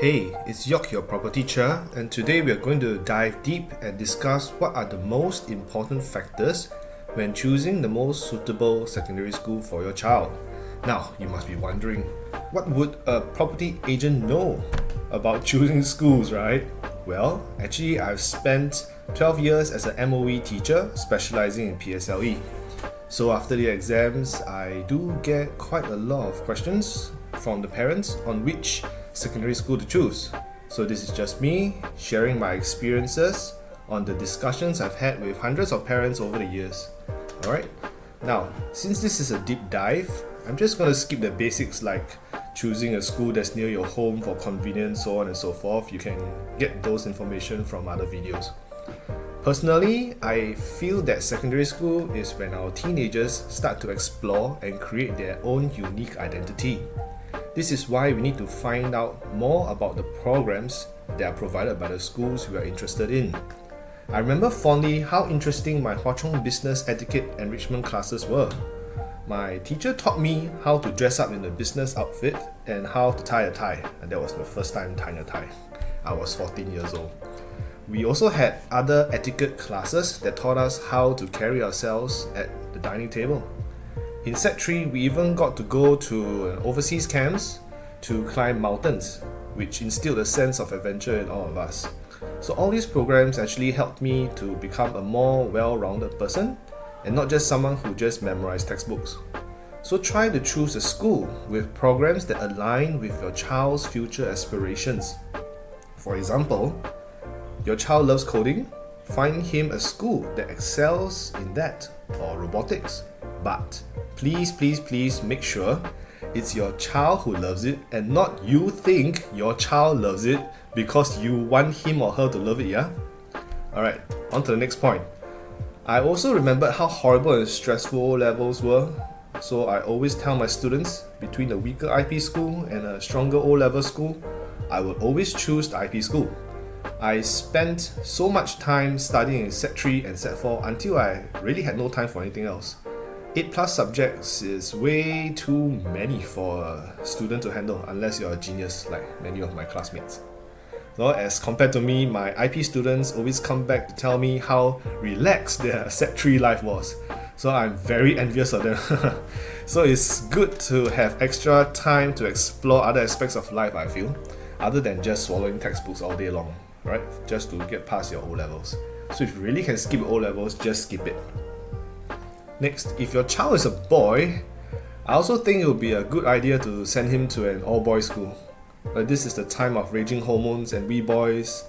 Hey, it's Yok, your property teacher, and today we are going to dive deep and discuss what are the most important factors when choosing the most suitable secondary school for your child. Now, you must be wondering, what would a property agent know about choosing schools, right? Well, actually, I've spent 12 years as an MOE teacher specializing in PSLE. So after the exams, I do get quite a lot of questions from the parents on which secondary school to choose. So this is just me sharing my experiences on the discussions I've had with hundreds of parents over the years. Alright, now since this is a deep dive, I'm just going to skip the basics like choosing a school that's near your home for convenience, so on and so forth. You can get those information from other videos. Personally, I feel that secondary school is when our teenagers start to explore and create their own unique identity. This is why we need to find out more about the programs that are provided by the schools we are interested in. I remember fondly how interesting my Hwa Chong business etiquette enrichment classes were. My teacher taught me how to dress up in a business outfit and how to tie a tie, and that was my first time tying a tie. I was 14 years old. We also had other etiquette classes that taught us how to carry ourselves at the dining table. In Set 3, we even got to go to overseas camps to climb mountains, which instilled a sense of adventure in all of us. So all these programs actually helped me to become a more well-rounded person and not just someone who just memorized textbooks. So try to choose a school with programs that align with your child's future aspirations. For example, your child loves coding, find him a school that excels in that, or robotics. But please make sure it's your child who loves it and not you think your child loves it because you want him or her to love it, yeah? Alright, on to the next point. I also remembered how horrible and stressful O-levels were, so I always tell my students between a weaker IP school and a stronger O-level school, I will always choose the IP school. I spent so much time studying in Set 3 and Set 4 until I really had no time for anything else. 8+ subjects is way too many for a student to handle unless you're a genius like many of my classmates. So as compared to me, my IP students always come back to tell me how relaxed their Set 3 life was. So I'm very envious of them. So it's good to have extra time to explore other aspects of life, I feel, other than just swallowing textbooks all day long, right? Just to get past your O-levels. So if you really can skip O-levels, just skip it. Next, if your child is a boy, I also think it would be a good idea to send him to an all-boys school. This is the time of raging hormones and we boys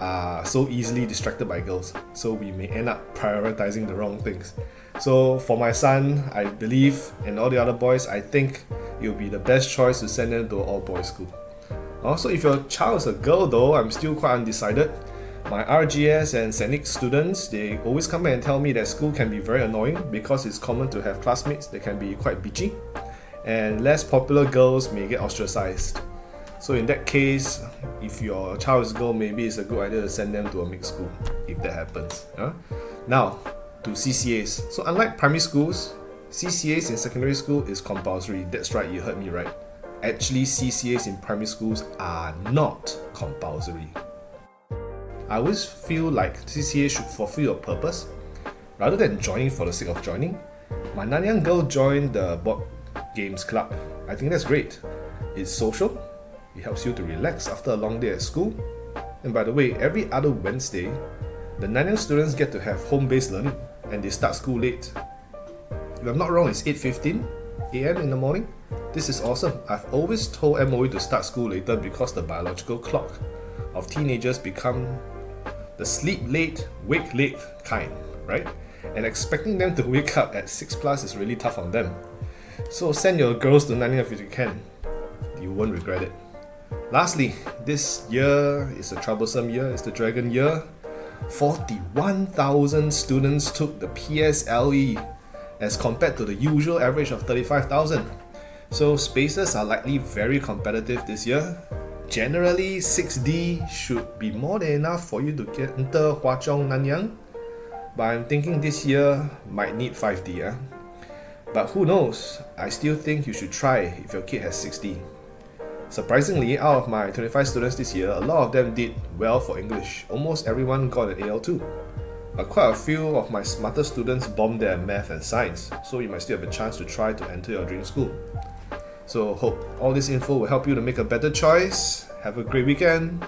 are so easily distracted by girls, so we may end up prioritizing the wrong things. So for my son, I believe, and all the other boys, I think it would be the best choice to send them to an all-boys school. Also, if your child is a girl though, I'm still quite undecided. My RGS and SENIC students, they always come and tell me that school can be very annoying because it's common to have classmates that can be quite bitchy, and less popular girls may get ostracized. So in that case, if your child is a girl, maybe it's a good idea to send them to a mixed school, if that happens. Now, to CCAs. So unlike primary schools, CCAs in secondary school is compulsory. That's right, you heard me right. Actually, CCAs in primary schools are not compulsory. I always feel like CCA should fulfill a purpose rather than joining for the sake of joining. My Nanyang girl joined the board games club. I think that's great. It's social, it helps you to relax after a long day at school. And by the way, every other Wednesday, the Nanyang students get to have home-based learning and they start school late. If I'm not wrong, it's 8:15 a.m. in the morning. This is awesome. I've always told MOE to start school later because the biological clock of teenagers become the sleep late, wake late kind, right? And expecting them to wake up at 6+ is really tough on them. So send your girls to Nanyang if you can. You won't regret it. Lastly, this year is a troublesome year. It's the Dragon year. 41,000 students took the PSLE as compared to the usual average of 35,000. So spaces are likely very competitive this year. Generally, 6D should be more than enough for you to enter Hwa Chong Nanyang, but I'm thinking this year might need 5D. But who knows, I still think you should try if your kid has 6D. Surprisingly, out of my 25 students this year, a lot of them did well for English. Almost everyone got an AL2. But quite a few of my smarter students bombed their math and science, so you might still have a chance to try to enter your dream school. So hope all this info will help you to make a better choice. Have a great weekend.